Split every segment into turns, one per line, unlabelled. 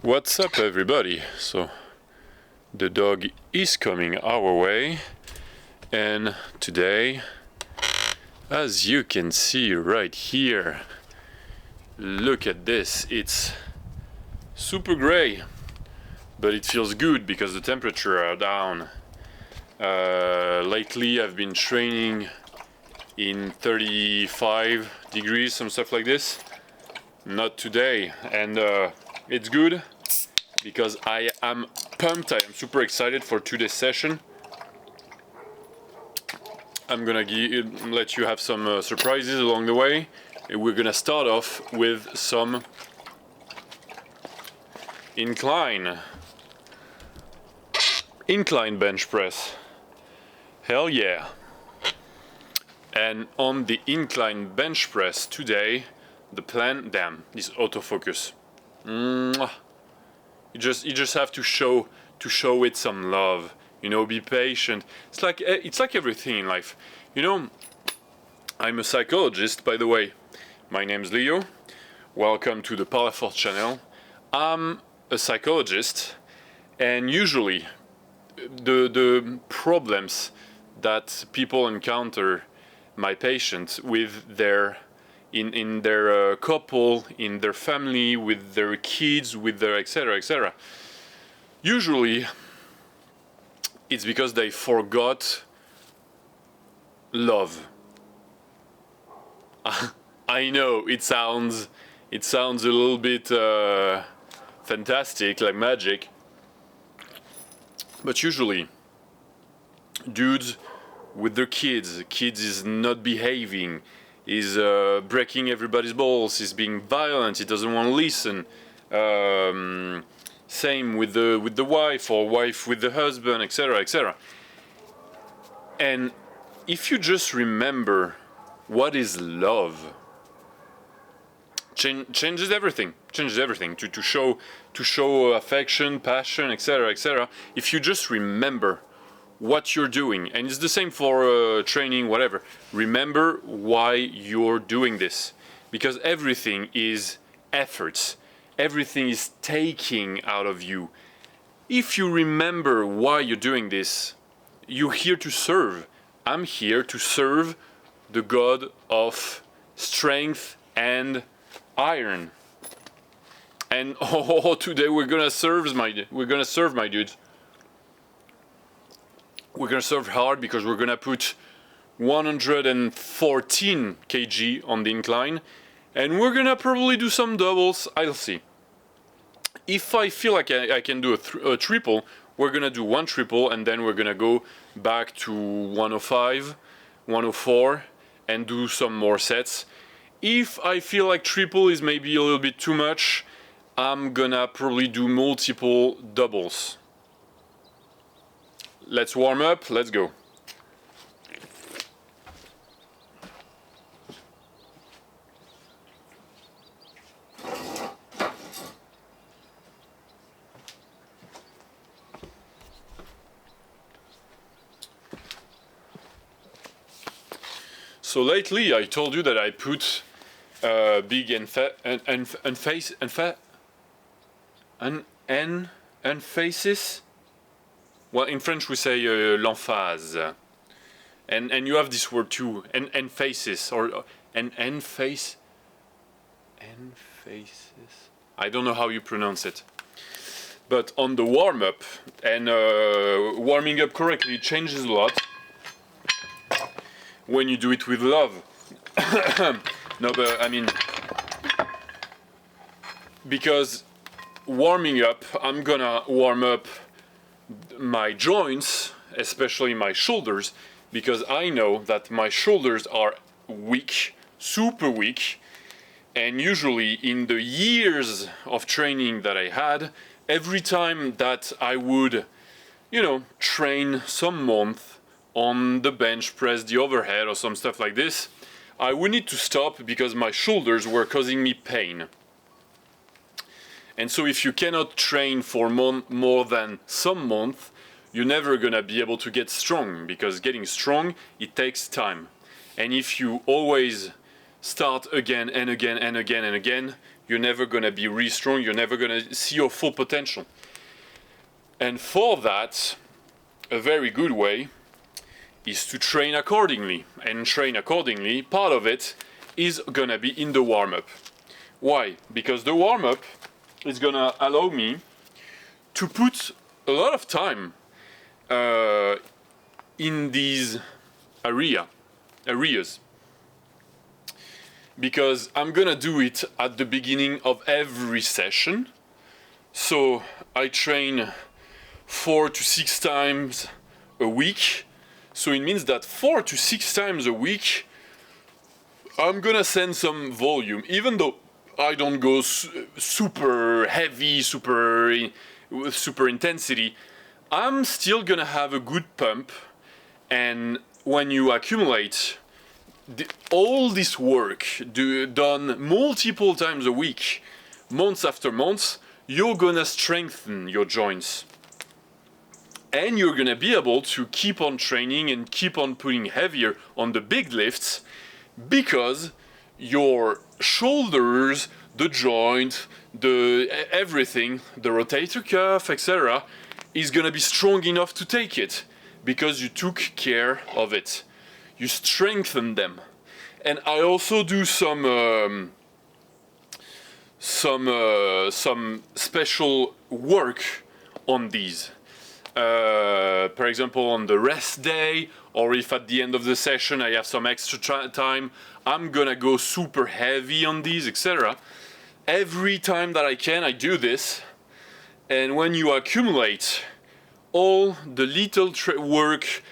What's up, everybody? So the dog is coming our way, and today, as you can see right here, look at this. It's super gray, but it feels good because the temperature are down. Lately I've been training in 35 degrees, some stuff like this. Not today, and it's good because I am pumped. I am super excited for today's session. I'm gonna let you have some surprises along the way. We're gonna start off with some incline bench press. Hell yeah. And on the incline bench press today, the plan, damn, this autofocus. Mwah. You just have to show it some love. You know, be patient. It's like everything in life. You know, I'm a psychologist, by the way. My name's Leo. Welcome to the Powerforce channel. I'm a psychologist, and usually the problems that people encounter, my patients, with their in their couple, in their family, with their kids, with their etc. Usually, it's because they forgot love. I know it sounds a little bit fantastic, like magic, but usually, dudes with their kids is not behaving, is breaking everybody's balls, is being violent, he doesn't want to listen. Same with the wife, or wife with the husband, etc. And if you just remember what is love, changes everything. To show affection, passion, etc. If you just remember what you're doing, and it's the same for training, whatever. Remember why you're doing this, because everything is efforts. Everything is taking out of you. If you remember why you're doing this, you're here to serve. I'm here to serve the God of strength and iron. And today we're gonna serve my dudes. We're gonna serve hard because we're gonna put 114 kg on the incline, and we're gonna probably do some doubles. I'll see. If I feel like I can do a triple, we're gonna do one triple, and then we're gonna go back to 105, 104, and do some more sets. If I feel like triple is maybe a little bit too much, I'm gonna probably do multiple doubles. Let's warm up, let's go. So lately I told you that I put big emphasis. Well, in French we say l'emphase, and you have this word too, emphasis, or emphasis. I don't know how you pronounce it, but on the warm up, and warming up correctly changes a lot when you do it with love. No, but I mean, because warming up, I'm gonna warm up my joints, especially my shoulders, because I know that my shoulders are weak, super weak, and usually in the years of training that I had, every time that I would, train some month on the bench press, the overhead, or some stuff like this, I would need to stop because my shoulders were causing me pain. And so if you cannot train for more than some month, you're never gonna be able to get strong, because getting strong, it takes time. And if you always start again and again, you're never gonna be really strong, you're never gonna see your full potential. And for that, a very good way is to train accordingly. And train accordingly, part of it is gonna be in the warm-up. Why? Because the warm-up is gonna allow me to put a lot of time in these areas. Because I'm gonna do it at the beginning of every session. So I train 4 to 6 times a week. So it means that 4 to 6 times a week, I'm gonna send some volume, even though I don't go super heavy, with super intensity. I'm still gonna have a good pump, and when you accumulate all this work done multiple times a week, months after months, you're gonna strengthen your joints. And you're gonna be able to keep on training and keep on putting heavier on the big lifts, because your shoulders, the joint, everything, the rotator cuff, etc., is gonna be strong enough to take it, because you took care of it. You strengthen them. And I also do some special work on these. For example, on the rest day, or if at the end of the session I have some extra time, I'm gonna go super heavy on these, etc. Every time that I can, I do this. And when you accumulate all the little work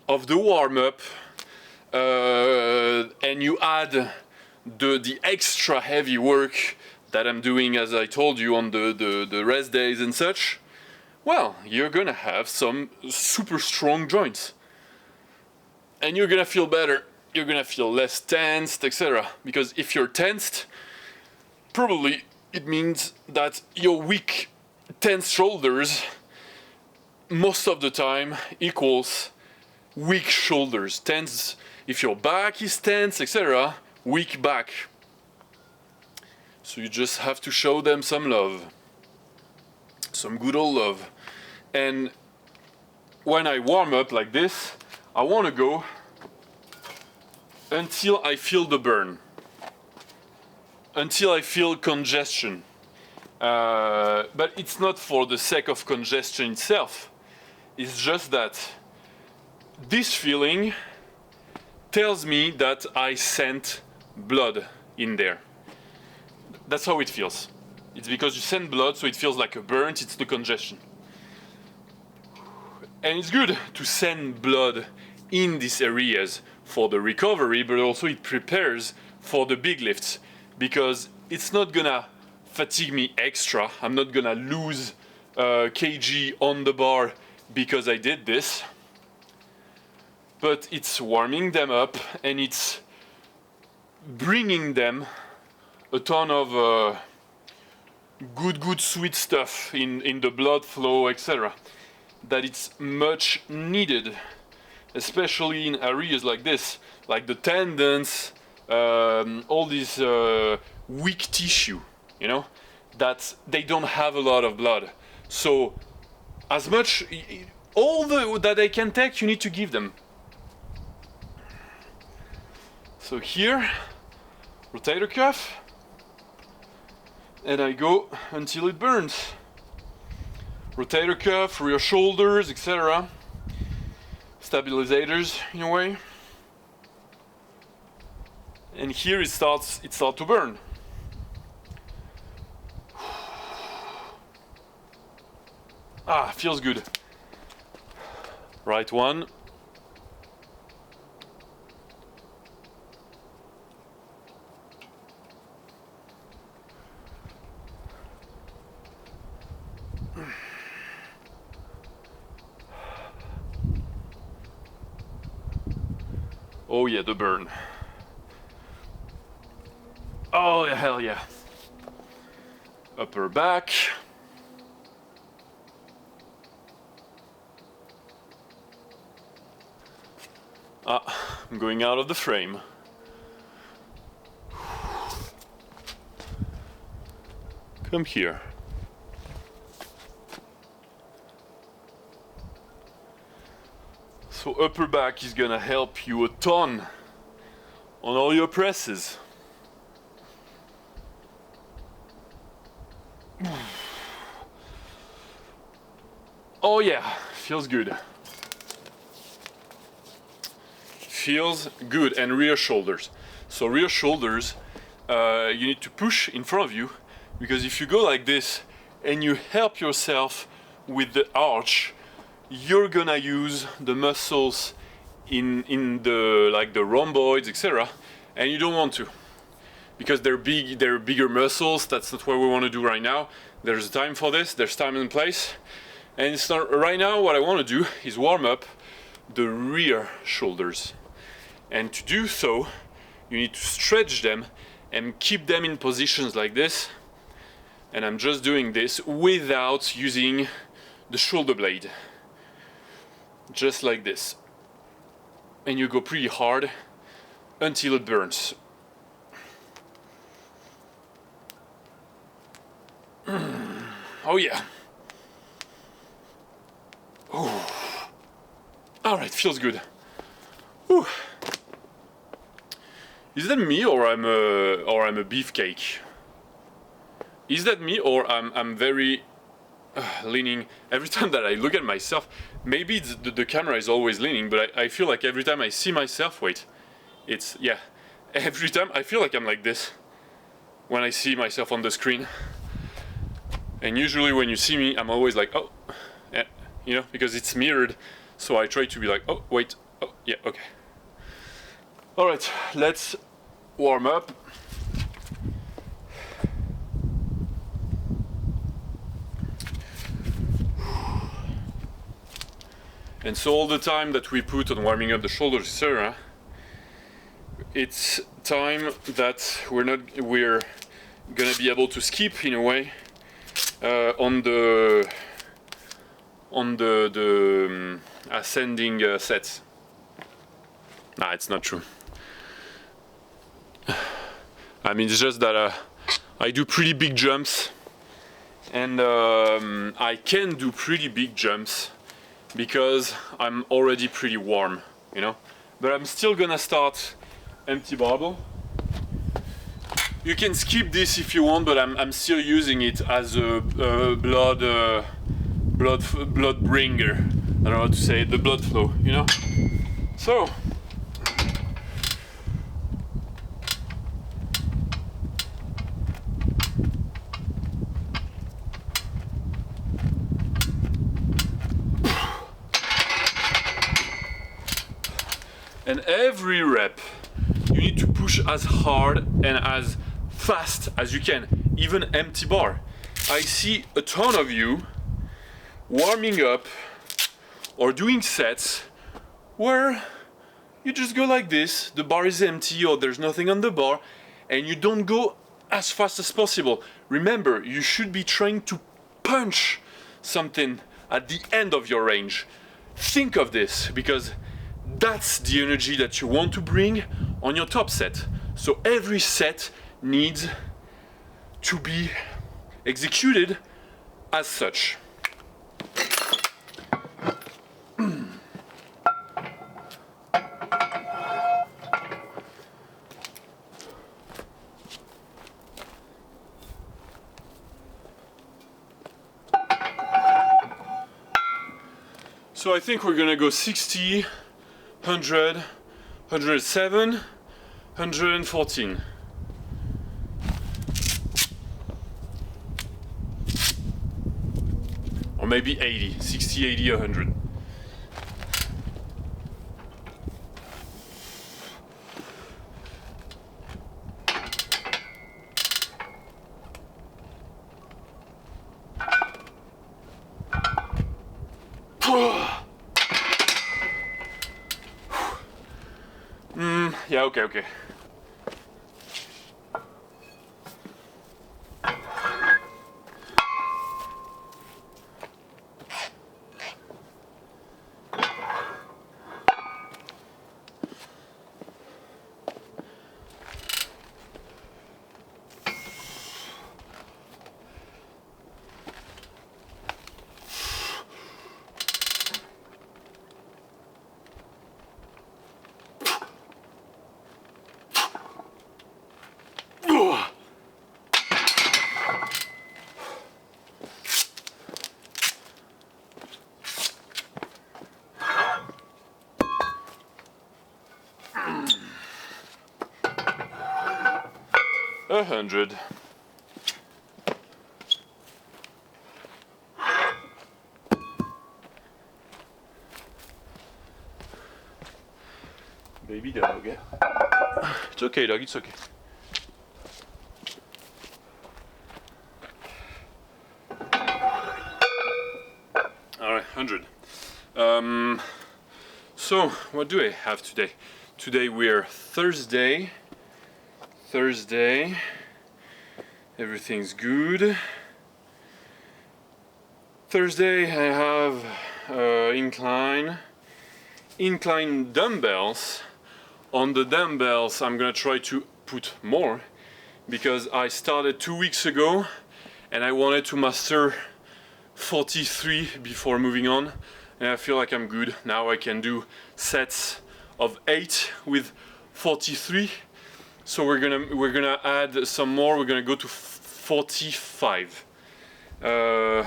of the warm-up, and you add the extra heavy work that I'm doing, as I told you, on the rest days and such, well, you're gonna have some super strong joints. And you're gonna feel better. You're gonna feel less tensed, etc. Because if you're tensed, probably it means that your weak, tense shoulders most of the time equals weak shoulders. Tense, if your back is tense, etc., weak back. So you just have to show them some love. Some good old love. And when I warm up like this, I want to go until I feel the burn, until I feel congestion. But it's not for the sake of congestion itself. It's just that this feeling tells me that I sent blood in there. That's how it feels. It's because you send blood, so it feels like a burn. It's the congestion. And it's good to send blood in these areas for the recovery, but also it prepares for the big lifts, because it's not gonna fatigue me extra. I'm not gonna lose kg on the bar because I did this, but it's warming them up and it's bringing them a ton of good sweet stuff in the blood flow, etc., that it's much needed, especially in areas like this, like the tendons, all these weak tissue, you know, that they don't have a lot of blood. So as much, all that they can take, you need to give them. So here, rotator cuff, and I go until it burns. Rotator cuff, rear shoulders, etc. Stabilizers in a way. And here it starts to burn. Ah, feels good. Right one. Oh yeah, the burn. Oh hell yeah. Upper back. Ah, I'm going out of the frame. come here. So upper back is gonna help you a ton on all your presses. Oh yeah, feels good. Feels good. And rear shoulders. So rear shoulders, you need to push in front of you, because if you go like this and you help yourself with the arch, you're gonna use the muscles in the like the rhomboids, etc. And you don't want to, because they're bigger muscles. That's not what we want to do right now. There's time for this. There's time and place. And it's not right now. What I want to do is warm up the rear shoulders. And to do so, you need to stretch them and keep them in positions like this. And I'm just doing this without using the shoulder blade. Just like this. And you go pretty hard until it burns. Oh yeah. Ooh. All right, feels good. Ooh. Is that me, or I'm a beefcake? Is that me, or I'm very leaning? Every time that I look at myself, maybe the camera is always leaning, but I feel like every time I see myself, wait, it's, yeah, every time I feel like I'm like this when I see myself on the screen. And usually when you see me, I'm always like, oh, yeah, you know, because it's mirrored. So I try to be like, oh, wait, oh, yeah, okay. All right, let's warm up. And so all the time that we put on warming up the shoulders, etc., it's time that we're gonna be able to skip in a way on the ascending sets. Nah, it's not true. I mean, it's just that I do pretty big jumps, and I can do pretty big jumps because I'm already pretty warm, you know. But I'm still gonna start empty barbell. You can skip this if you want, but I'm still using it as a blood bringer. I don't know how to say it, the blood flow, you know. So. And every rep, you need to push as hard and as fast as you can, even empty bar. I see a ton of you warming up or doing sets where you just go like this, the bar is empty or there's nothing on the bar, and you don't go as fast as possible. Remember, you should be trying to punch something at the end of your range. Think of this, because that's the energy that you want to bring on your top set. So every set needs to be executed as such. So I think we're gonna go 60, 100, 107, 114. Or maybe 80, 60, 80, 100. Yeah, okay. 100. Baby dog. It's okay, dog, it's okay. Alright, 100. So, what do I have today? Today we're Thursday. Everything's good. Thursday I have incline dumbbells. On the dumbbells I'm gonna try to put more because I started 2 weeks ago and I wanted to master 43 before moving on, and I feel like I'm good. Now I can do sets of 8 with 43. So we're gonna add some more. We're gonna go to 45. We're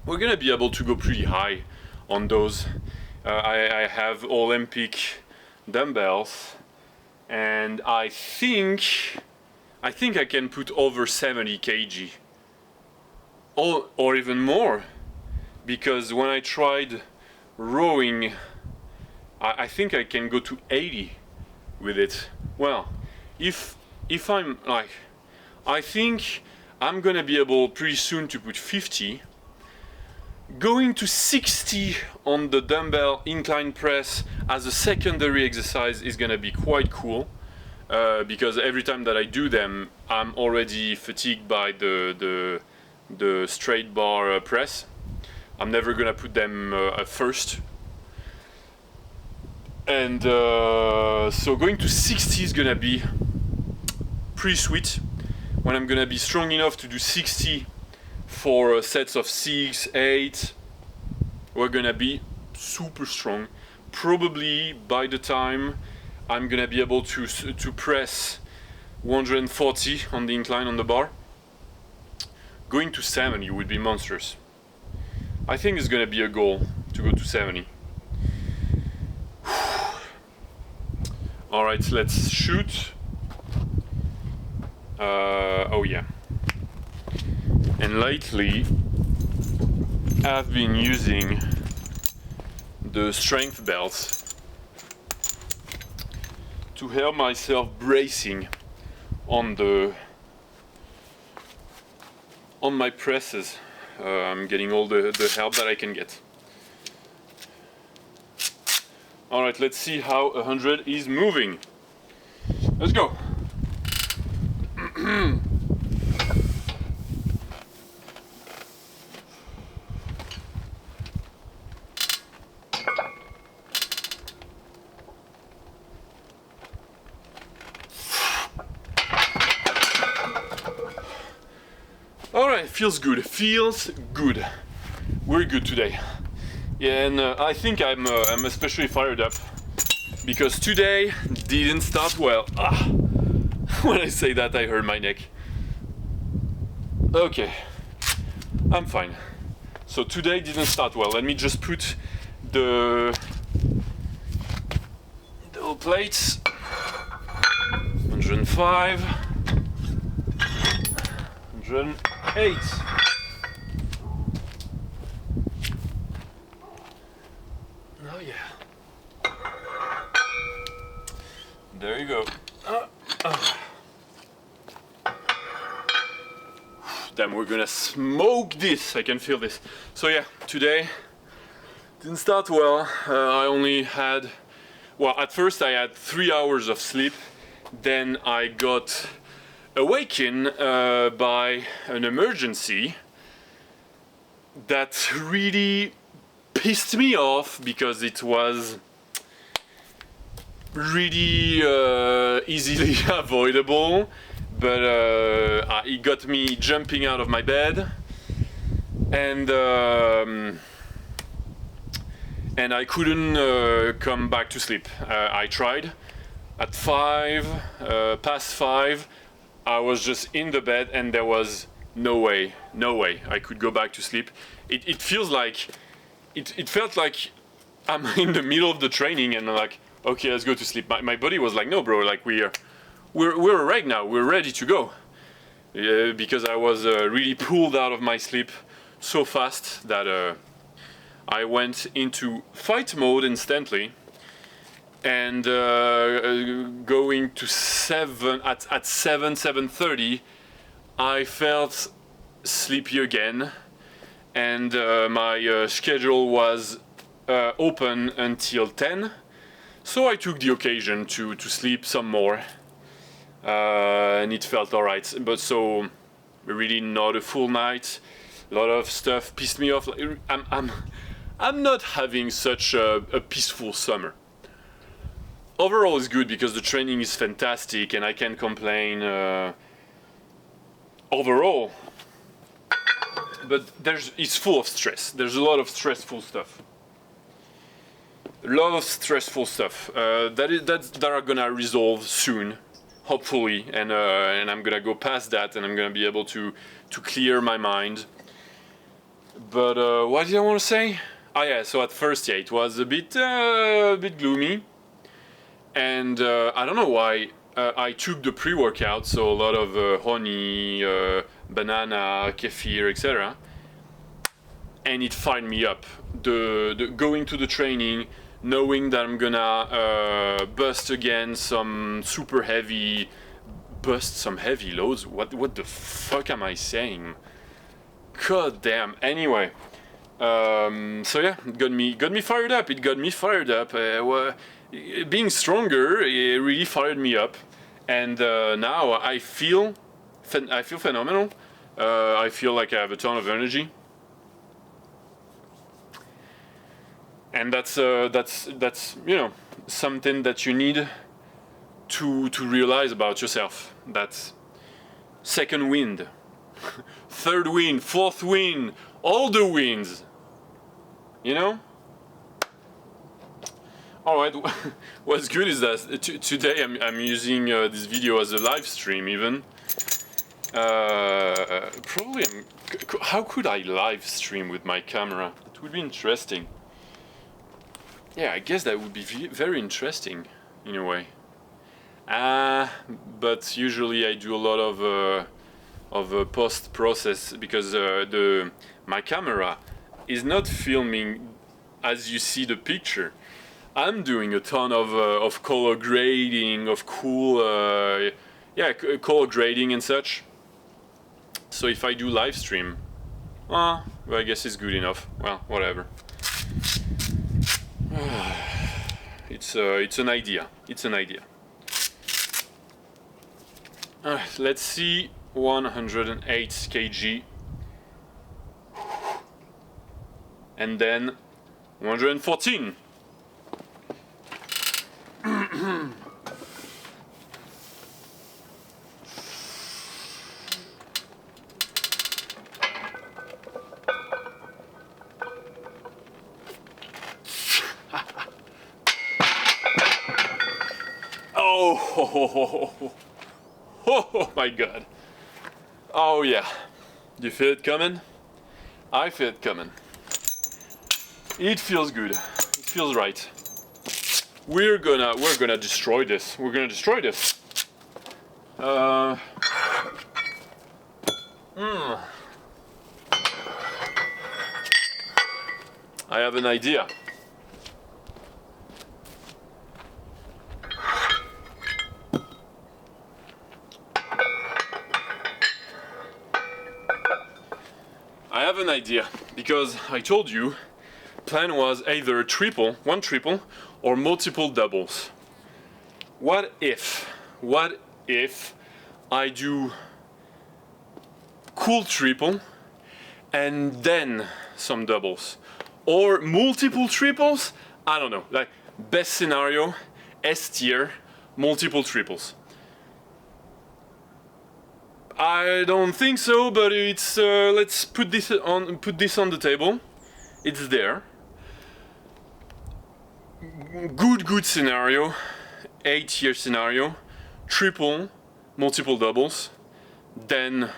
gonna be able to go pretty high on those. I have Olympic dumbbells, and I think I can put over 70 kg, or even more, because when I tried rowing, I think I can go to 80 with it. Well, if I'm like, I think I'm gonna be able pretty soon to put 50. Going to 60 on the dumbbell incline press as a secondary exercise is gonna be quite cool, because every time that I do them, I'm already fatigued by the straight bar press. I'm never gonna put them first. And so going to 60 is gonna be pretty sweet. When I'm gonna be strong enough to do 60 for sets of 6, 8, we're gonna be super strong. Probably by the time I'm gonna be able to press 140 on the incline on the bar, going to 70 would be monstrous. I think it's gonna be a goal to go to 70. Alright, let's shoot. Oh yeah. And lately I've been using the strength belts to help myself bracing on my presses. I'm getting all the help that I can get. Alright, let's see how 100 is moving. Let's go. Alright, feels good, We're good today. Yeah, and I think I'm especially fired up because today didn't start well. When I say that, I hurt my neck. Okay, I'm fine. So today didn't start well. Let me just put the plates. 105, 108. Oh yeah. There you go. Damn, we're gonna smoke this. I can feel this. So yeah, today didn't start well. I only had, well, at first I had 3 hours of sleep. Then I got awakened by an emergency that really pissed me off because it was really easily avoidable, but it got me jumping out of my bed, and I couldn't come back to sleep. I tried. At past 5, I was just in the bed and there was no way I could go back to sleep. It feels like, it felt like I'm in the middle of the training and I'm like, okay, let's go to sleep. My body was like, no, bro, like we're awake now. We're ready to go. Because I was really pulled out of my sleep so fast that I went into fight mode instantly. And going to 7:30, I felt sleepy again, and my schedule was open until 10. So I took the occasion to sleep some more, and it felt alright. But so really not a full night. A lot of stuff pissed me off. I'm not having such a peaceful summer. Overall, it's good because the training is fantastic and I can't complain overall. But it's full of stress. There's a lot of stressful stuff. A lot of stressful stuff that are gonna resolve soon, hopefully, and I'm gonna go past that and I'm gonna be able to clear my mind. But what did I want to say? Oh yeah, so at first, yeah, it was a bit gloomy. And I don't know why I took the pre-workout, so a lot of honey, banana, kefir, etc. And it fired me up. The going to the training, knowing that I'm gonna bust again some super heavy, bust some heavy loads. What the fuck am I saying? God damn. Anyway, so yeah, it got me fired up. It got me fired up. Being stronger, it really fired me up, and now I feel phenomenal. I feel like I have a ton of energy, and that's something that you need to realize about yourself. That's second wind, third wind, fourth wind, all the winds. You know. Alright, what's good is that today I'm using this video as a live stream even. Probably how could I live stream with my camera? It would be interesting. Yeah, I guess that would be very interesting in a way. But usually I do a lot of post process because my camera is not filming as you see the picture. I'm doing a ton of color grading, of cool, color grading and such. So if I do live stream, well, I guess it's good enough. Well, whatever. It's an idea. It's an idea. Let's see, 108 kg, and then 114. Oh my god. Oh yeah. You feel it coming? I feel it coming. It feels good. It feels right. We're gonna destroy this. We're gonna destroy this. I have an idea. I have an idea because I told you plan was either one triple or multiple doubles. What if I do cool triple and then some doubles, or multiple triples? I don't know, like best scenario, S tier, multiple triples. I don't think so, but it's let's put this on the table. It's there. Good scenario, A tier scenario, triple, multiple doubles, then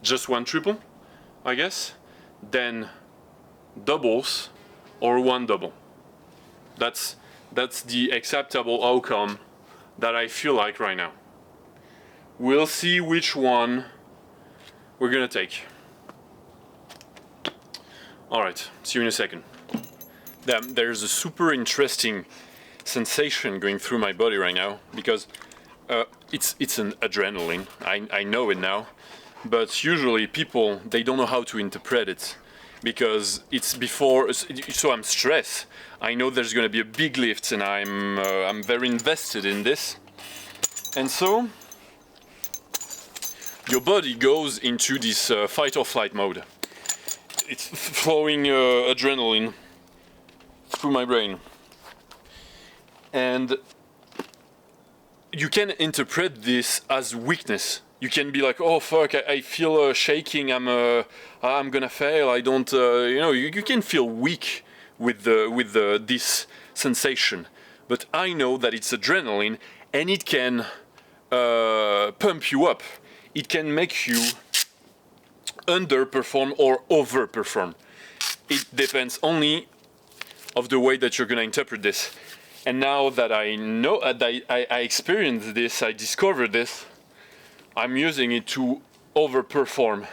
just one triple, I guess, then doubles or one double. That's the acceptable outcome that I feel like right now. We'll see which one we're gonna take. All right, see you in a second. There's a super interesting sensation going through my body right now because it's an adrenaline. I know it now, but usually people, they don't know how to interpret it because it's before. So I'm stressed. I know there's going to be a big lift, and I'm very invested in this, and so your body goes into this fight or flight mode. It's flowing adrenaline through my brain, and you can interpret this as weakness. You can be like, oh fuck, I feel shaking, I'm gonna fail, I don't, you can feel weak with this sensation. But I know that it's adrenaline, and it can pump you up. It can make you underperform or overperform. It depends only of the way that you're gonna interpret this. And now that I know that I experienced this, I discovered this, I'm using it to overperform.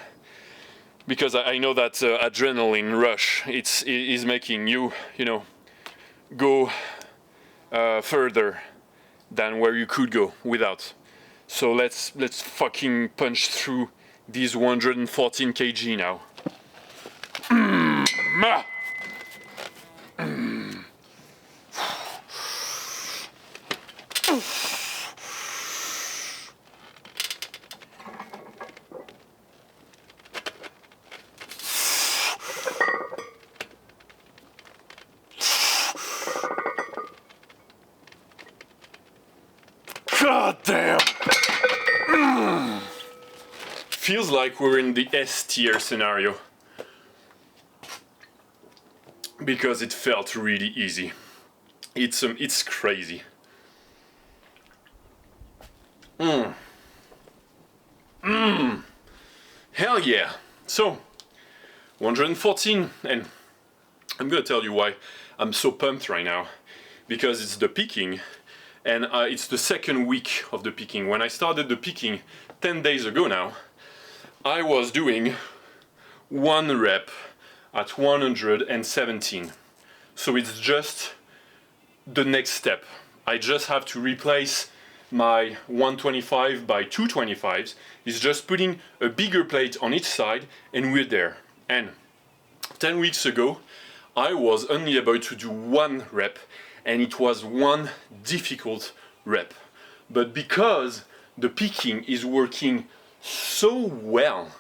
Because I know that adrenaline rush, it is making you, go further than where you could go without. So let's fucking punch through these 114 kg now. God damn! Feels like we're in the S tier scenario. Because it felt really easy. It's crazy. Hell yeah! So, 114, and I'm gonna tell you why I'm so pumped right now. Because it's the picking, and it's the second week of the picking. When I started the picking 10 days ago now, I was doing 1 rep at 117. So it's just the next step. I just have to replace my 125 by 225s. It's just putting a bigger plate on each side, and we're there. And 10 weeks ago, I was only about to do 1 rep, and it was 1 difficult rep. But because the picking is working so well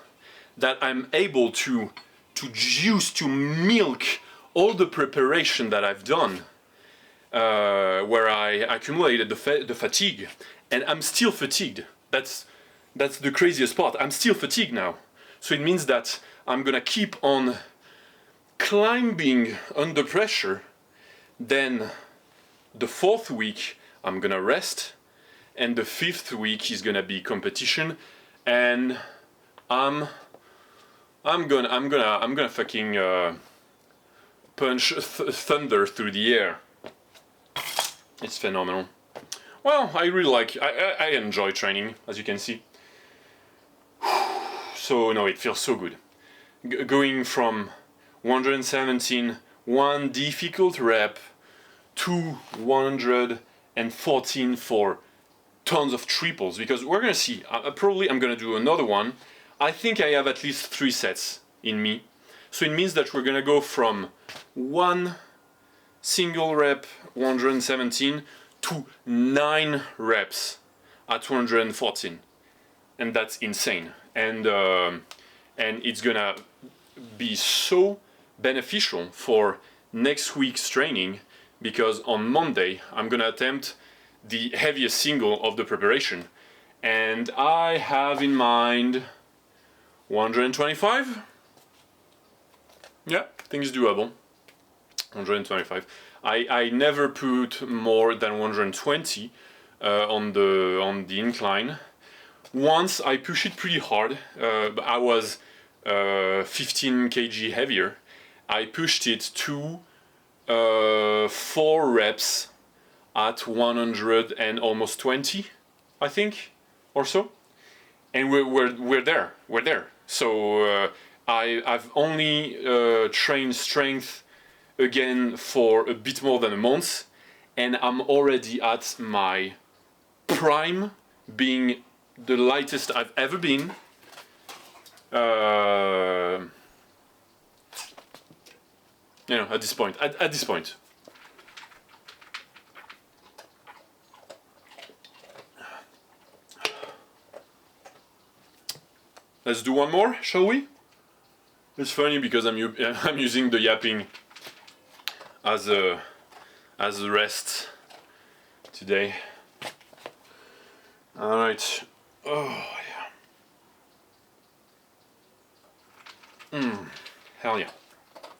that I'm able to juice, to milk all the preparation that I've done, where I accumulated the fatigue, and I'm still fatigued. That's the craziest part. I'm still fatigued now. So it means that I'm gonna keep on climbing under pressure. Then the 4th week I'm gonna rest, and the 5th week is gonna be competition, and I'm gonna fucking punch thunder through the air. It's phenomenal. Well, I really like, I enjoy training, as you can see. So no, it feels so good. Going from 117, 1 difficult rep, to 114 for tons of triples, because we're gonna see, probably I'm gonna do another one. I think I have at least 3 sets in me. So it means that we're gonna go from 1 single rep 117 to 9 reps at 114, and that's insane. And it's gonna be so beneficial for next week's training, because on Monday I'm gonna attempt the heaviest single of the preparation, and I have in mind 125. Yeah, I think it's doable. 125. I never put more than 120 on the incline. Once I pushed it pretty hard. I was 15 kg heavier. I pushed it to 4 reps at 100 and almost 20, I think, or so. And we're there. So I've only trained strength again for a bit more than a month, and I'm already at my prime, being the lightest I've ever been. At this point. At this point. Let's do one more, shall we? It's funny because I'm using the yapping as a rest today. All right. Oh yeah. Hell yeah.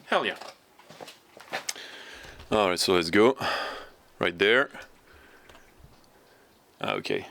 Hell yeah. All right, so let's go. Right there. Okay.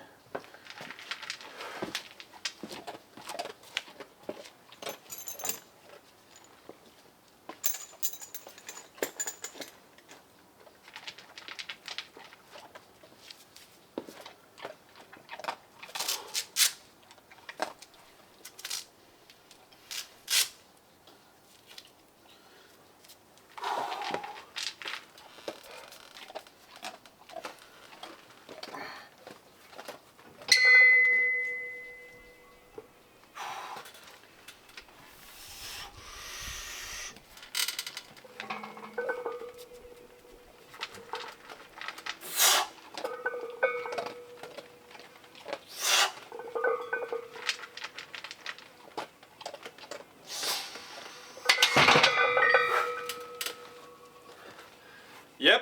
Yep.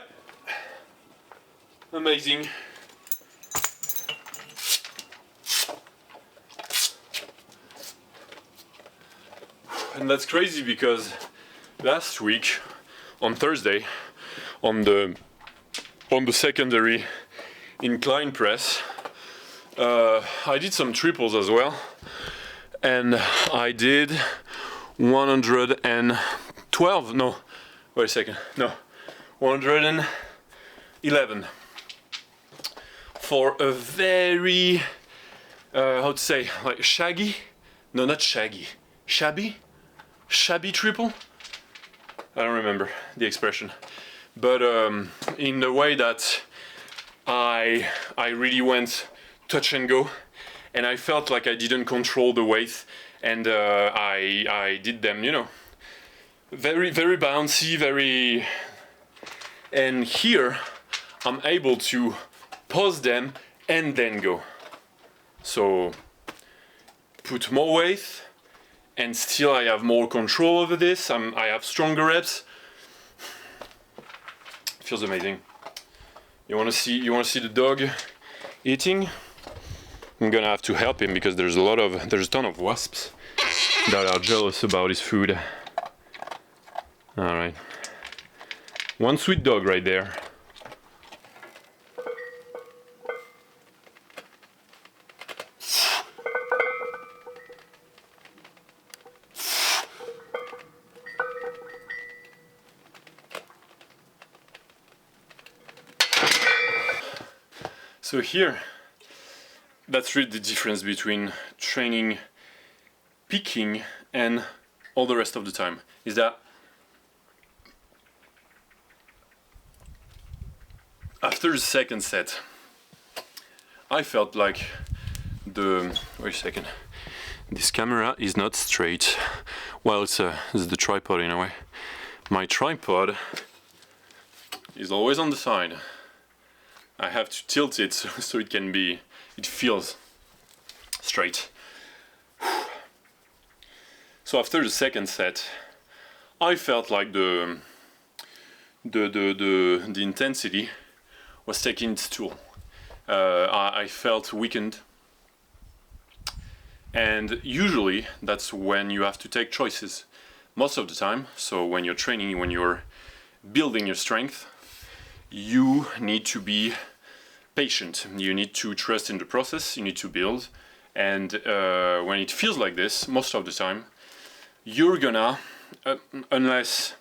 Amazing. And that's crazy because last week on Thursday on the secondary incline press I did some triples as well, and I did 112, no, wait a second, no, 111 for a very how to say, like shabby triple. I don't remember the expression, but in the way that I really went touch and go, and I felt like I didn't control the weight, and I did them, very bouncy, very. And here I'm able to pause them and then go. So put more weight, and still I have more control over this. I have stronger reps. Feels amazing. You wanna see the dog eating? I'm gonna have to help him because there's a ton of wasps that are jealous about his food. All right. One sweet dog right there. So here, that's really the difference between training peaking and all the rest of the time, is that after the second set, I felt like wait a second, this camera is not straight. Well, it's the tripod in a way. My tripod is always on the side. I have to tilt it so it feels straight. So after the second set, I felt like the intensity was taking its toll. I felt weakened, and usually that's when you have to take choices. Most of the time, so when you're training, when you're building your strength, you need to be patient. You need to trust in the process. You need to build, and when it feels like this, most of the time, you're gonna, unless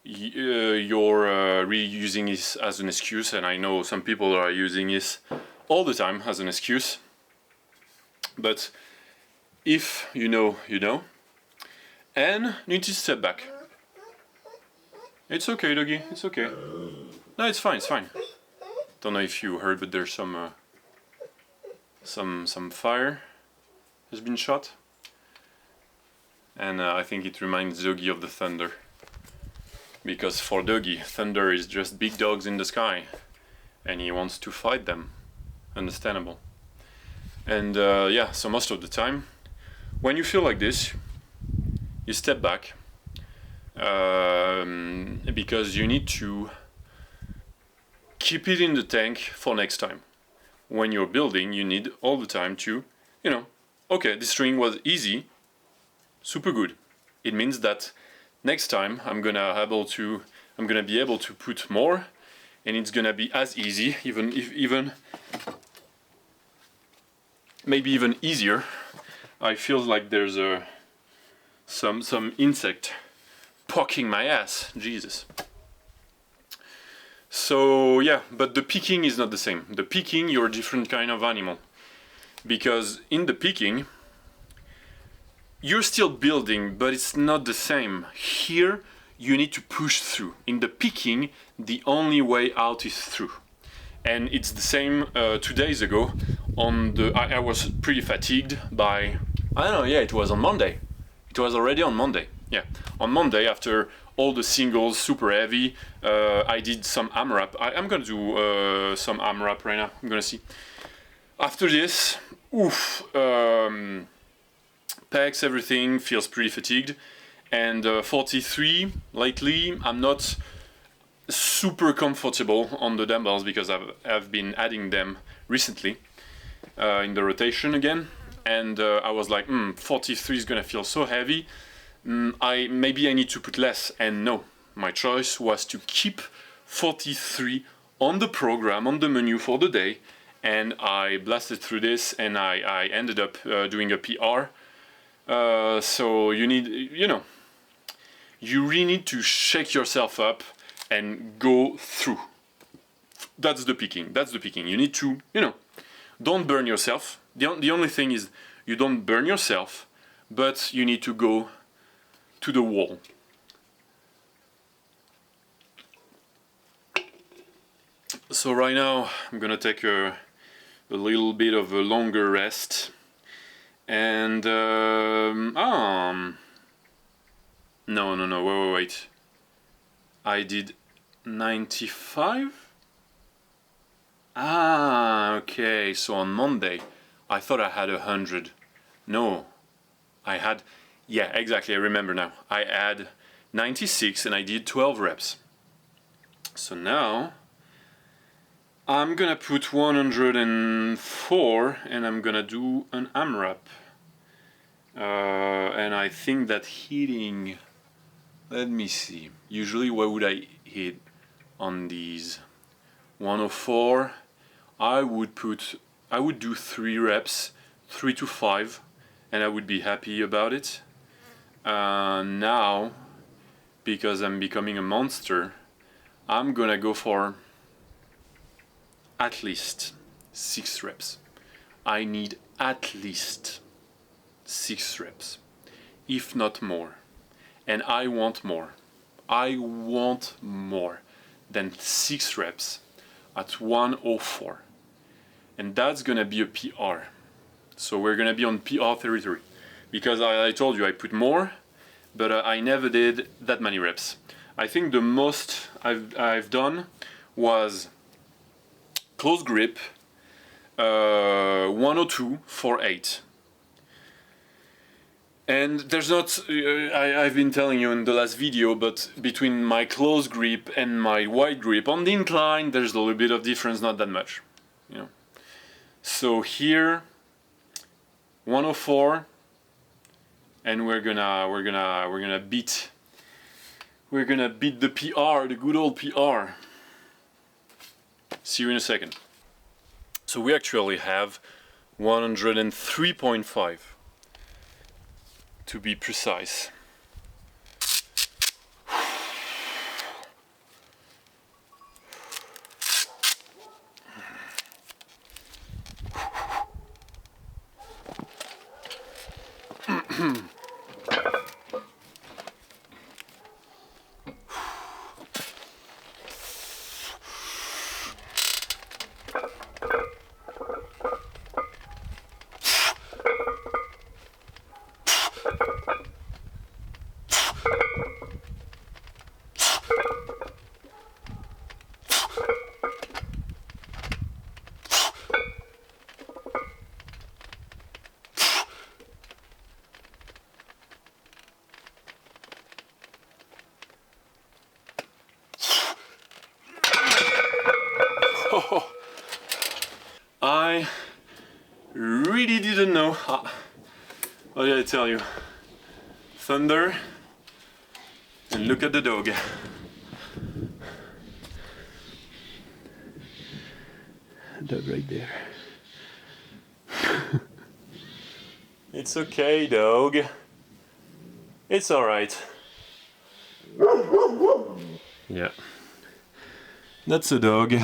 you're really using this as an excuse, and I know some people are using this all the time as an excuse. But if you know, you know, and you need to step back. It's okay, doggy. It's okay. No, it's fine. It's fine. Don't know if you heard, but there's some fire has been shot, and I think it reminds Doggy of the thunder, because for Doggy, thunder is just big dogs in the sky, and he wants to fight them. Understandable. And yeah, so most of the time, when you feel like this, you step back, because you need to keep it in the tank for next time. When you're building, you need all the time to, you know, okay, this string was easy, super good. It means that next time I'm gonna be able to put more, and it's gonna be as easy, maybe even easier. I feel like there's some insect poking my ass. Jesus. So yeah, but the picking is not the same. The picking, you're a different kind of animal, because in the picking you're still building, but it's not the same. Here you need to push through. In the picking, the only way out is through. And it's the same 2 days ago. I was pretty fatigued by, I don't know, yeah, it was on Monday. It was already on Monday. Yeah, on Monday, after all the singles, super heavy, I did some AMRAP. I'm gonna do some AMRAP right now. I'm gonna see. After this, pecs, everything feels pretty fatigued. And 43 lately, I'm not super comfortable on the dumbbells because I've been adding them recently in the rotation again, and I was like, 43 is gonna feel so heavy. Maybe I need to put less, and no, my choice was to keep 43 on the program, on the menu for the day, and I blasted through this, and I ended up doing a PR. So you need, you really need to shake yourself up and go through. That's the picking. You need to, don't burn yourself. The only thing is you don't burn yourself, but you need to go to the wall. So right now I'm gonna take a little bit of a longer rest, and no, wait. I did 95? Okay, so on Monday I thought I had 100. No, I had, yeah, exactly, I remember now. I had 96 and I did 12 reps. So now I'm gonna put 104 and I'm gonna do an AMRAP. And I think that hitting, let me see, usually what would I hit on these? 104, I would do 3 reps, 3 to 5, and I would be happy about it. Now, because I'm becoming a monster, I'm gonna go for at least 6 reps. I need at least 6 reps, if not more. And I want more. I want more than 6 reps at 104. And that's gonna be a PR. So we're gonna be on PR territory. Because I told you I put more, but I never did that many reps. I think the most I've done was close grip, 102 for 8. And there's not, I've been telling you in the last video, but between my close grip and my wide grip on the incline, there's a little bit of difference, not that much, So here, 104, and we're gonna beat the PR, the good old PR. See you in a second. So we actually have 103.5. To be precise. I really didn't know. What did I tell you? Thunder, and look at the dog. Dog right there. It's okay, dog. It's alright. Yeah. That's a dog.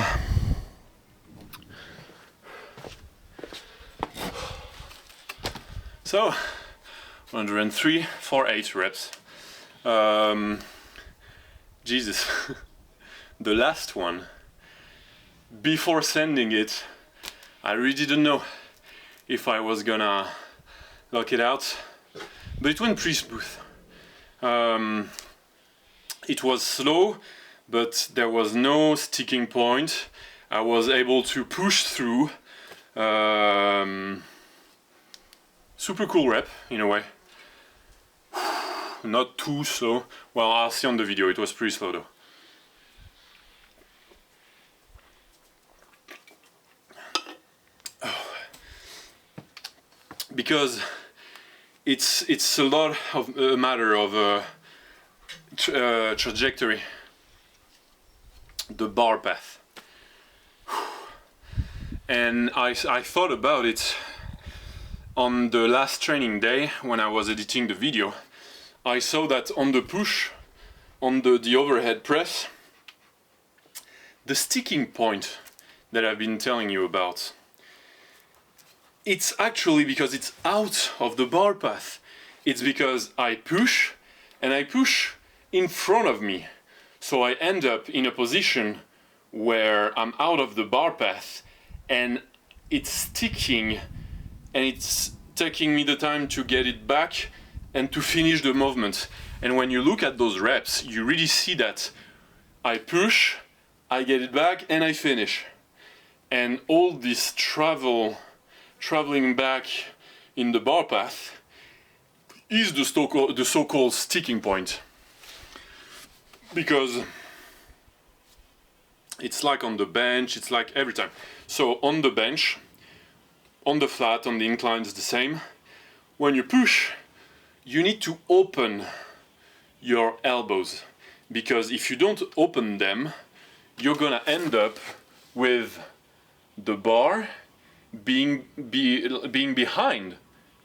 So, 103 for 8 reps. Jesus. The last one, before sending it, I really didn't know if I was gonna lock it out, but it went pretty smooth. It was slow, but there was no sticking point. I was able to push through. Super cool rep, in a way. Not too slow. Well, I'll see on the video, it was pretty slow though. Oh. Because it's a lot of a matter of trajectory. The bar path. And I thought about it on the last training day when I was editing the video. I saw that on the push, on the overhead press, the sticking point that I've been telling you about, it's actually because it's out of the bar path. It's because I push, and I push in front of me. So I end up in a position where I'm out of the bar path, and it's sticking, and it's taking me the time to get it back and to finish the movement. And when you look at those reps, you really see that I push, I get it back, and I finish. And all this traveling back in the bar path is the so-called sticking point. Because it's like on the bench, it's like every time. So on the bench, on the flat, on the incline, it's the same. When you push, you need to open your elbows, because if you don't open them, you're gonna end up with the bar being behind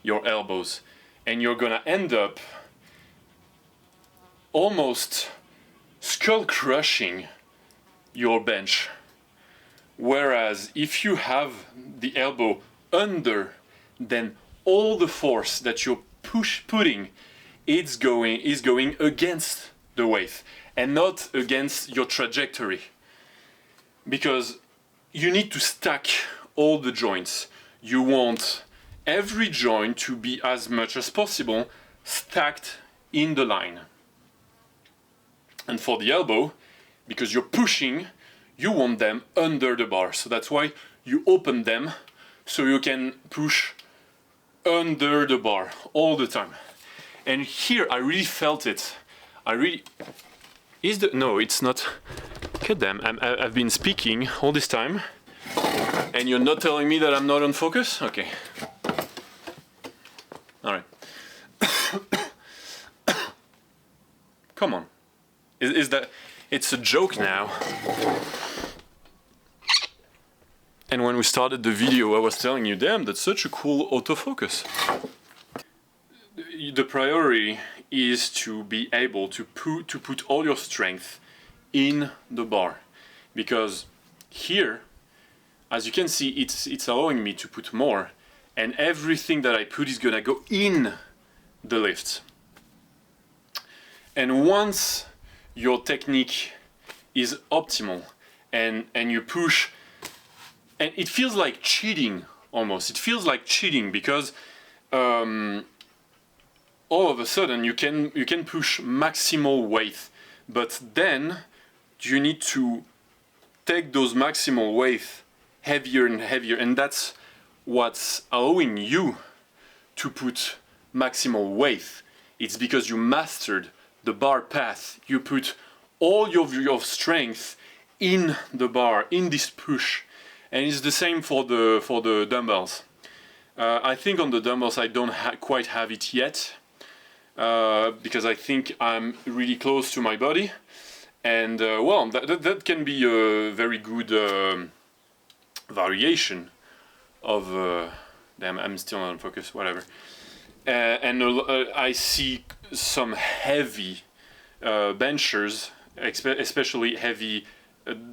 your elbows, and you're gonna end up almost skull crushing your bench. Whereas if you have the elbow under, then all the force that you're putting is going against the weight and not against your trajectory, because you need to stack all the joints. You want every joint to be as much as possible stacked in the line. And for the elbow, because you're pushing, you want them under the bar. So that's why you open them, so you can push under the bar all the time. And here I really felt it. No, it's not. God damn, I've been speaking all this time, and you're not telling me that I'm not on focus? Okay. All right. Come on. Is that... It's a joke now. And when we started the video, I was telling you, damn, that's such a cool autofocus. The priority is to be able to put all your strength in the bar. Because here, as you can see, it's allowing me to put more. And everything that I put is gonna go in the lifts. And once your technique is optimal and you push, and it feels like cheating almost. It feels like cheating because all of a sudden you can push maximal weight, but then you need to take those maximal weight heavier and heavier, and that's what's allowing you to put maximal weight. It's because you mastered the bar path. You put all your strength in the bar, in this push, and it's the same for the dumbbells. I think on the dumbbells I don't quite have it yet, because I think I'm really close to my body, and well, that can be a very good variation of damn, I'm still not on focus, whatever. And I see some heavy benchers, especially heavy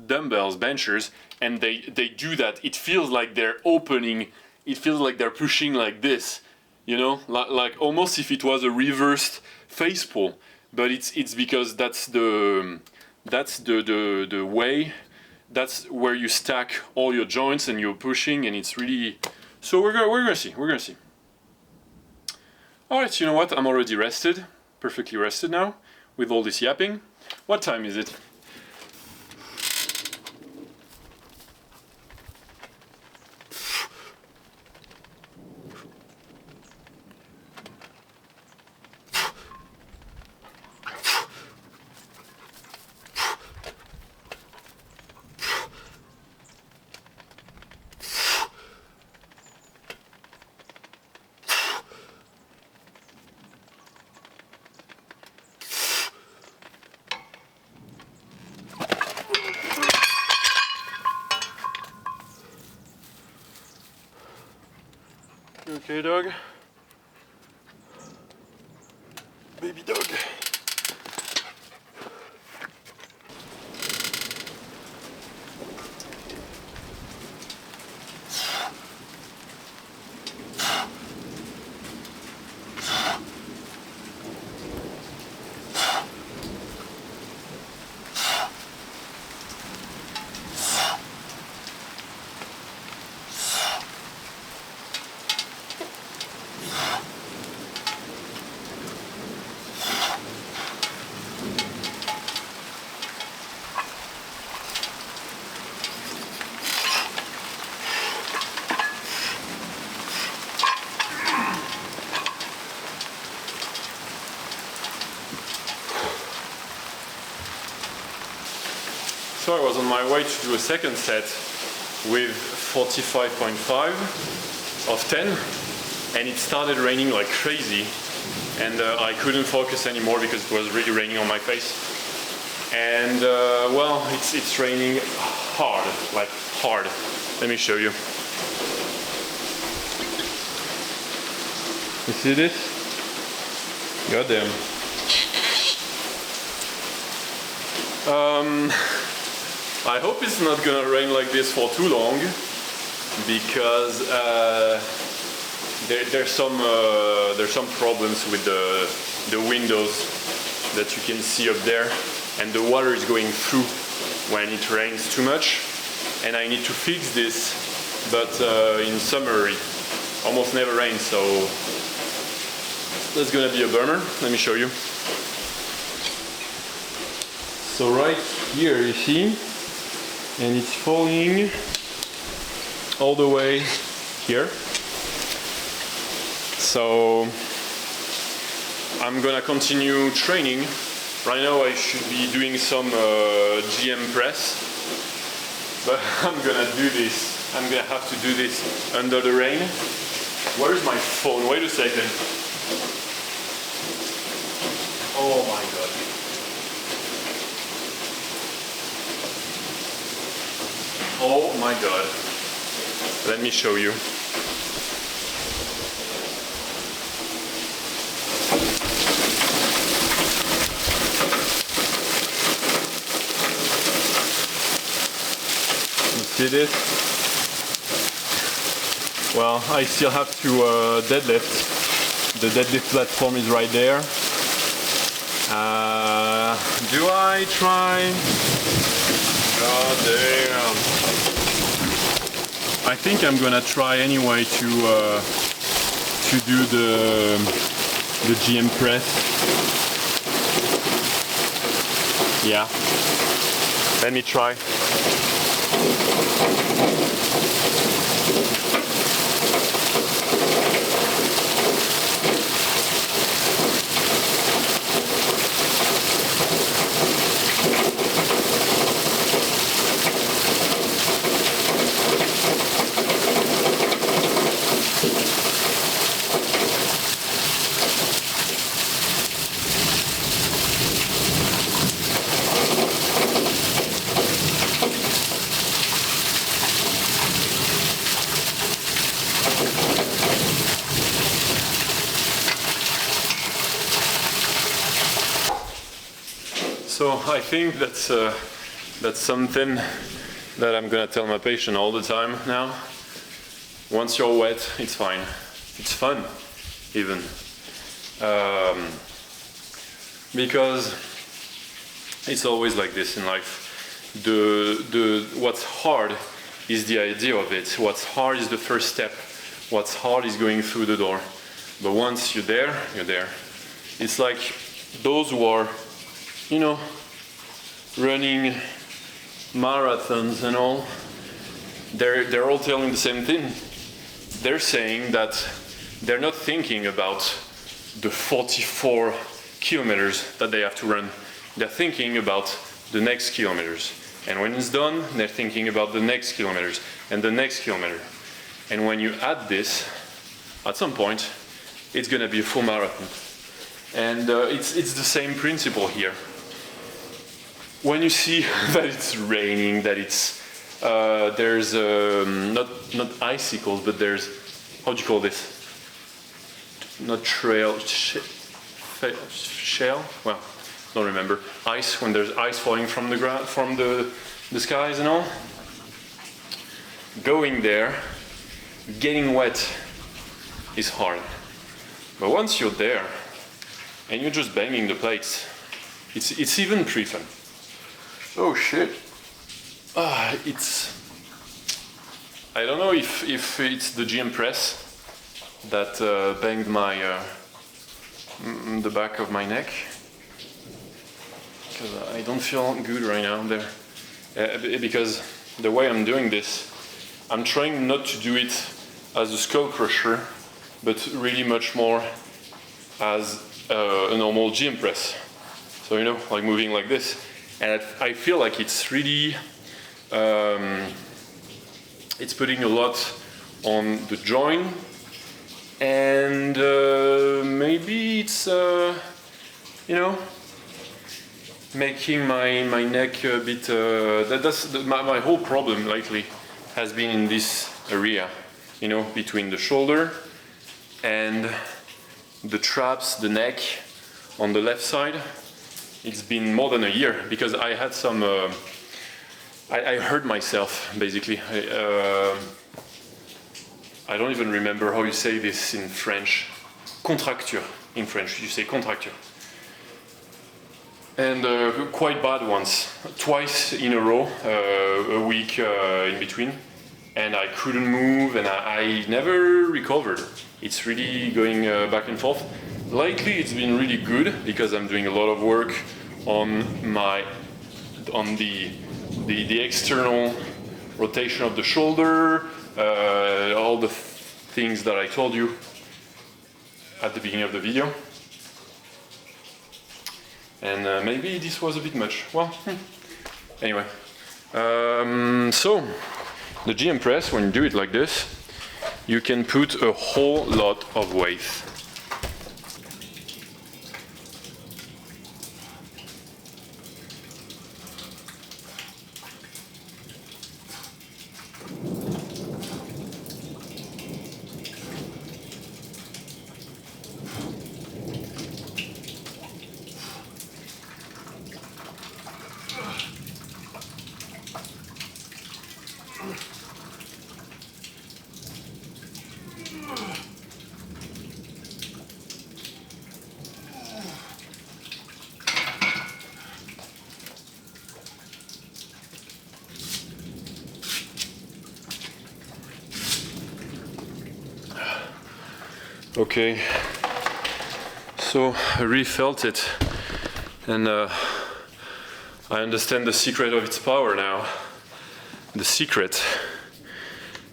dumbbells benchers, and they do that. It feels like they're opening, it feels like they're pushing like this, you know, like almost if it was a reversed face pull. But it's because that's the way, that's where you stack all your joints and you're pushing, and it's really, so we're gonna see. Alright, you know what, I'm already rested, perfectly rested now, with all this yapping. What time is it? Okay, dog? Baby dog. So I was on my way to do a second set with 45.5 of 10, and it started raining like crazy, and I couldn't focus anymore because it was really raining on my face. And well, it's raining hard, like hard. Let me show you. You see this? Goddamn. I hope it's not gonna rain like this for too long, because there's some problems with the windows that you can see up there, and the water is going through when it rains too much, and I need to fix this. But in summer it almost never rains, so that's gonna be a bummer. Let me show you. So right here, you see, and it's falling all the way here. So I'm gonna continue training. Right now I should be doing some GM press, but I'm gonna do this. I'm gonna have to do this under the rain. Where's my phone? Wait a second. Oh my god. Oh my god. Let me show you. You see this? Well, I still have to deadlift The deadlift platform is right there. Do I try? God damn. I think I'm gonna try anyway to do the GM press. Yeah. Let me try. So I think that's something that I'm gonna tell my patient all the time now. Once you're wet, it's fine. It's fun, even. Because it's always like this in life. What's hard is the idea of it. What's hard is the first step. What's hard is going through the door. But once you're there, you're there. It's like those who are, you know, running marathons and all, they're all telling the same thing. They're saying that they're not thinking about the 44 kilometers that they have to run. They're thinking about the next kilometers. And when it's done, they're thinking about the next kilometers and the next kilometer. And when you add this, at some point, it's gonna be a full marathon. And it's the same principle here. When you see that it's raining, that it's there's not icicles, but there's, how do you call this? Not trail, shell? Well, don't remember. Ice, when there's ice falling from the ground, from the skies and all. Going there, getting wet is hard. But once you're there and you're just banging the plates, it's even pretty fun. Oh shit. I don't know if it's the GM press that banged my the back of my neck, because I don't feel good right now there. Because the way I'm doing this, I'm trying not to do it as a skull crusher, but really much more as a normal GM press. So, you know, like moving like this. And I feel like it's really, it's putting a lot on the joint, and maybe it's, you know, making my neck a bit, my whole problem lately has been in this area, you know, between the shoulder and the traps, the neck on the left side. It's been more than a year because I had some, I hurt myself basically. I don't even remember how you say this in French. Contracture in French, you say contracture. And quite bad ones, twice in a row, a week in between. And I couldn't move and I never recovered. It's really going back and forth. Lately it's been really good because I'm doing a lot of work on the external rotation of the shoulder, all the things that I told you at the beginning of the video. And maybe this was a bit much. Well, anyway. So, the GM press, when you do it like this, you can put a whole lot of weight. Okay, so I really felt it, and I understand the secret of its power now. The secret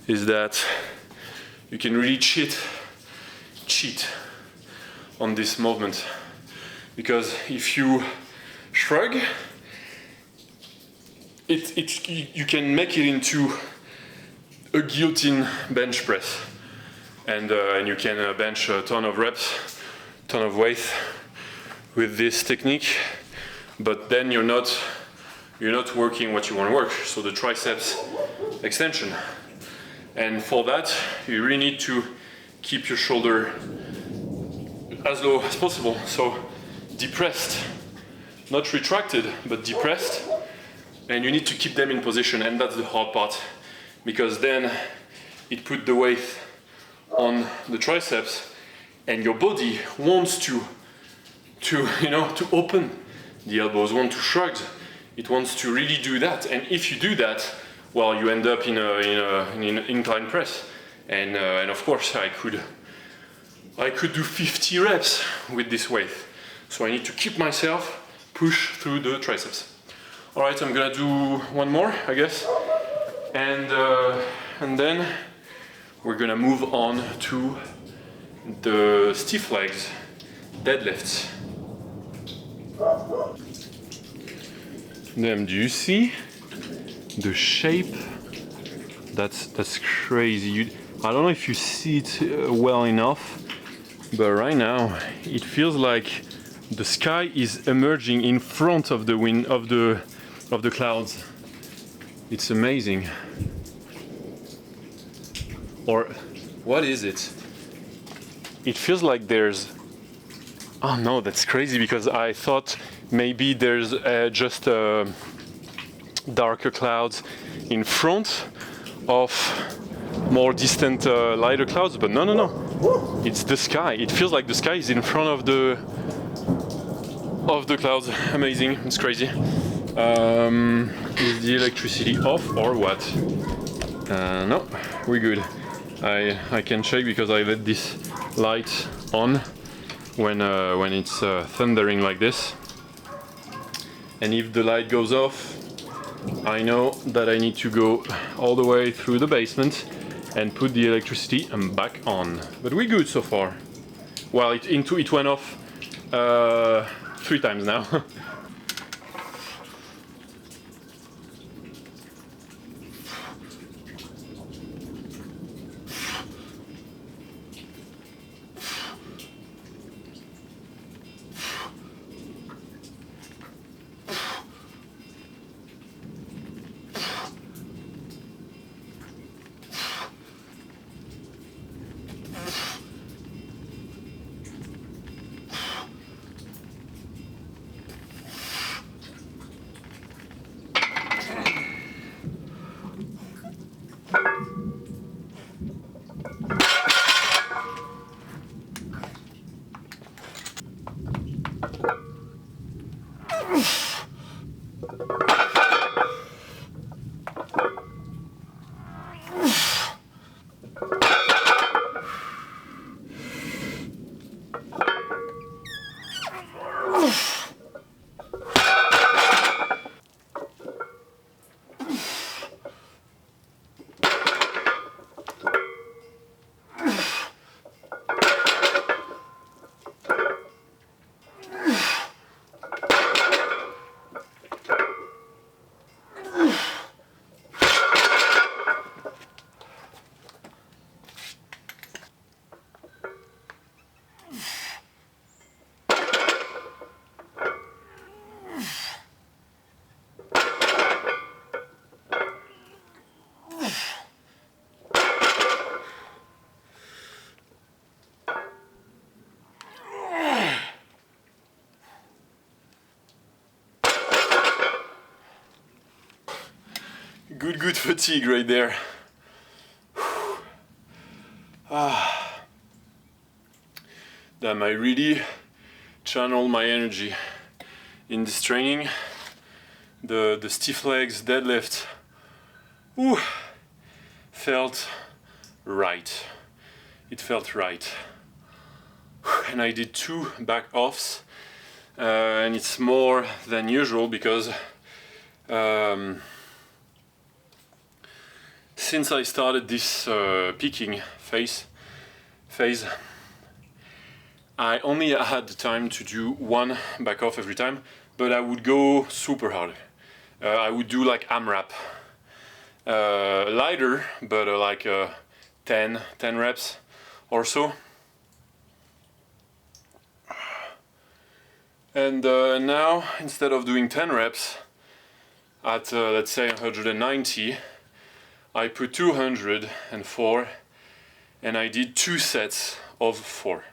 is that you can really cheat on this movement, because if you shrug, you can make it into a guillotine bench press, and you can bench a ton of reps, ton of weight with this technique, but then you're not working what you want to work, so the triceps extension. And for that, you really need to keep your shoulder as low as possible, so depressed, not retracted, but depressed, and you need to keep them in position, and that's the hard part, because then it puts the weight on the triceps, and your body wants to open the elbows, want to shrug. It wants to really do that, and if you do that, well, you end up in an incline press, and of course I could do 50 reps with this weight, so I need to keep myself push through the triceps. All right, I'm gonna do one more, I guess, and then we're gonna move on to the stiff legs deadlifts. Damn, do you see the shape? That's crazy. I don't know if you see it well enough, but right now it feels like the sky is emerging in front of the wind of the clouds. It's amazing. Or what is it? It feels like there's... Oh no, that's crazy, because I thought maybe there's just darker clouds in front of more distant lighter clouds, but no, it's the sky. It feels like the sky is in front of the clouds. Amazing, it's crazy. Is the electricity off or what? No, we're good. I can check because I let this light on when it's thundering like this, and if the light goes off, I know that I need to go all the way through the basement and put the electricity back on. But we're good so far. Well, it went off 3 times now. Good fatigue right there. Damn, I really channel my energy in this training. The stiff legs deadlift felt right. It felt right. and I did 2 back offs, and it's more than usual because since I started this peaking phase, I only had the time to do 1 back off every time, but I would go super hard. I would do like AMRAP, lighter, but like 10 reps or so. And now, instead of doing 10 reps at let's say 190, I put 204 and I did 2 sets of 4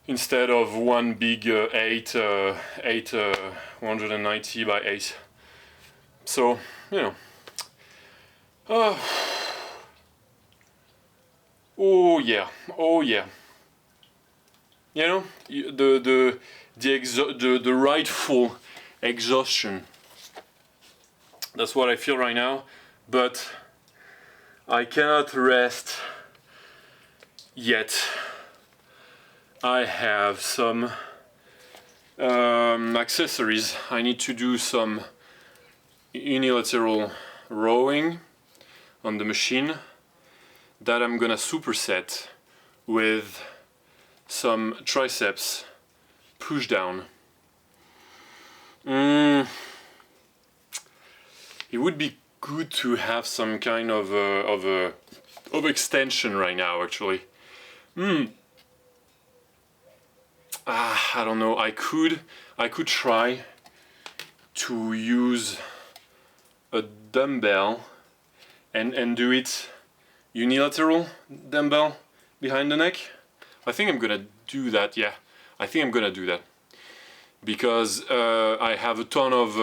instead of one big 190 by 8. So, you know, oh yeah, you know, the rightful exhaustion. That's what I feel right now, but I cannot rest yet. I have some accessories. I need to do some unilateral rowing on the machine that I'm gonna superset with some triceps push down. It would be good to have some kind of extension right now, actually. I don't know. I could try to use a dumbbell and do it unilateral dumbbell behind the neck. I think I'm gonna do that. Yeah, I think I'm gonna do that because I have a ton of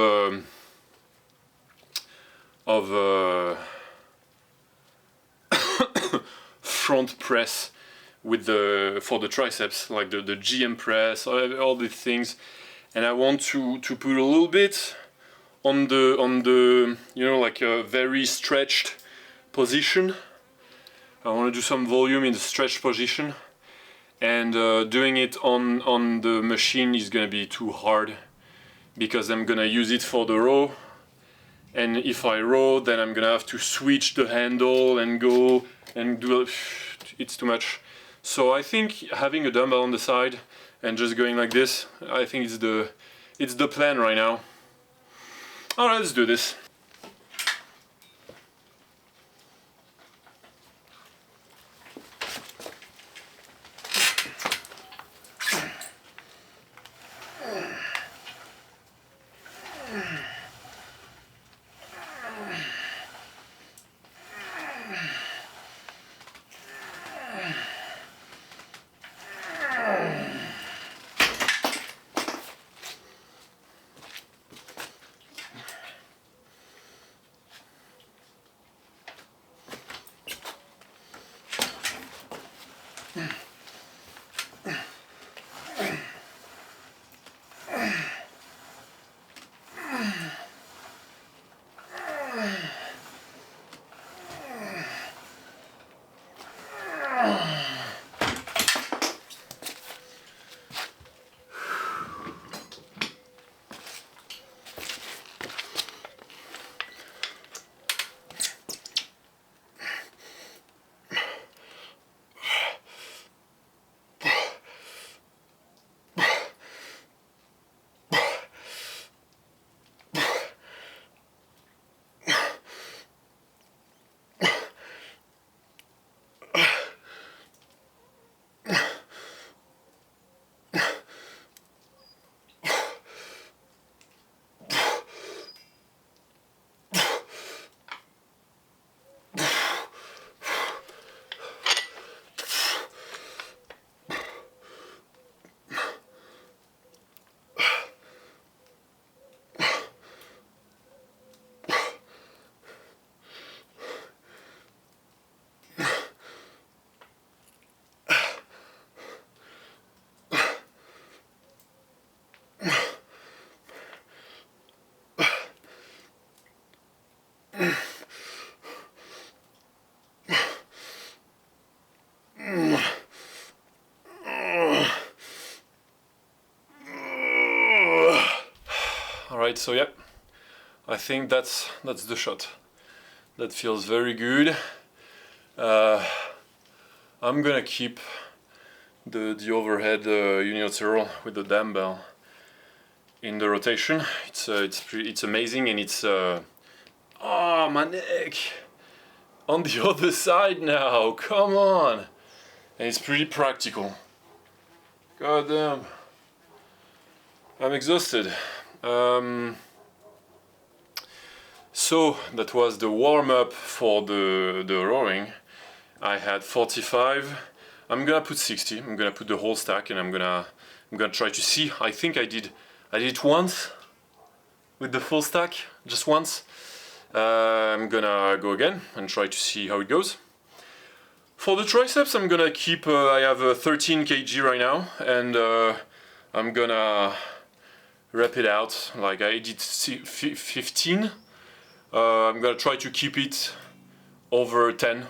front press with for the triceps, like the GM press, all these things, and I want to put a little bit on the you know, like a very stretched position. I want to do some volume in the stretched position, and doing it on the machine is gonna be too hard because I'm gonna use it for the row, and if I row, then I'm gonna have to switch the handle and go and do it's too much. So I think having a dumbbell on the side and just going like this, I think it's the plan right now. All right, let's do this. Alright, so yeah, I think that's the shot. That feels very good. I'm gonna keep the overhead unilateral with the dumbbell in the rotation. It's amazing, and it's oh, my neck on the other side now. Come on, and it's pretty practical. God damn, I'm exhausted. So that was the warm-up for the rowing. I had 45. I'm gonna put 60. I'm gonna put the whole stack, and I'm gonna try to see. I think I did it once with the full stack, just once. I'm gonna go again and try to see how it goes. For the triceps, I'm gonna keep. I have 13 kg right now, and I'm gonna wrap it out like I did 15. I'm gonna try to keep it over 10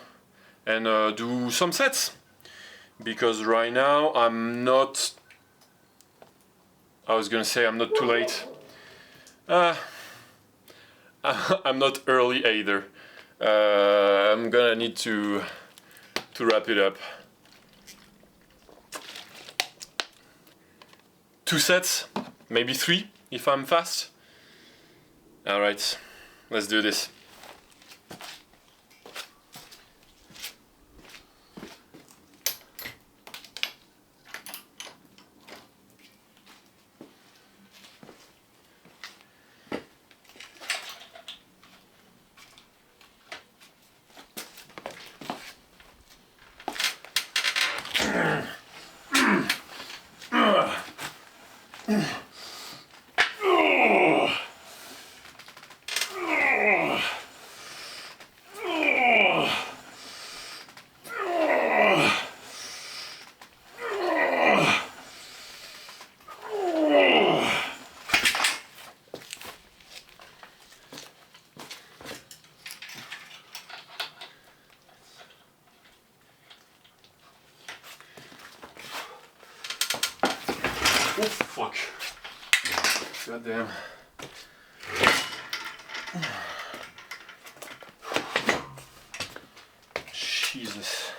and do some sets, because right now I'm not. I was gonna say I'm not too late. I'm not early either. I'm gonna need to wrap it up. 2 sets, maybe 3 if I'm fast. Alright, let's do this. Oh, fuck. God damn. Jesus.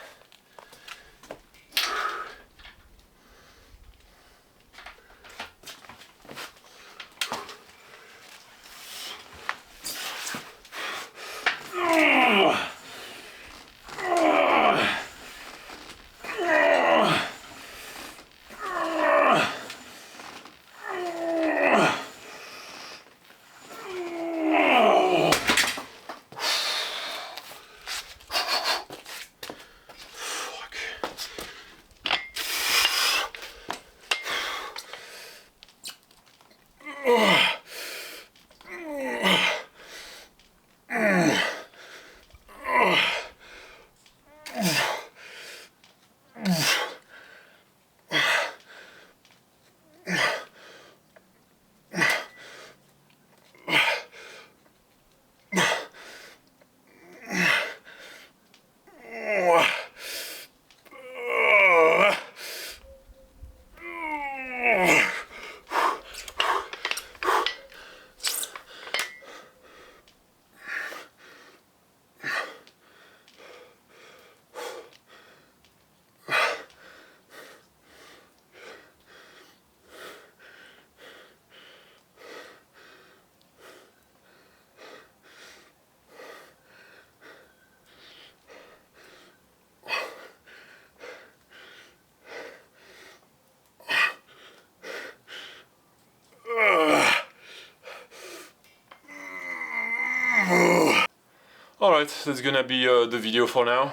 Alright, that's gonna be the video for now.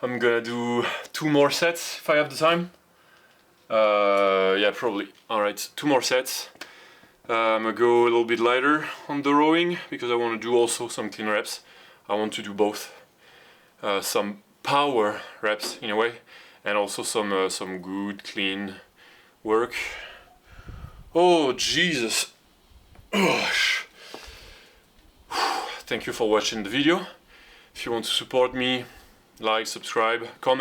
I'm gonna do 2 more sets if I have the time. Yeah, probably. Alright, 2 more sets. I'm gonna go a little bit lighter on the rowing because I want to do also some clean reps. I want to do both. Some power reps in a way, and also some good clean work. Oh Jesus! Thank you for watching the video. If you want to support me, like, subscribe, comment.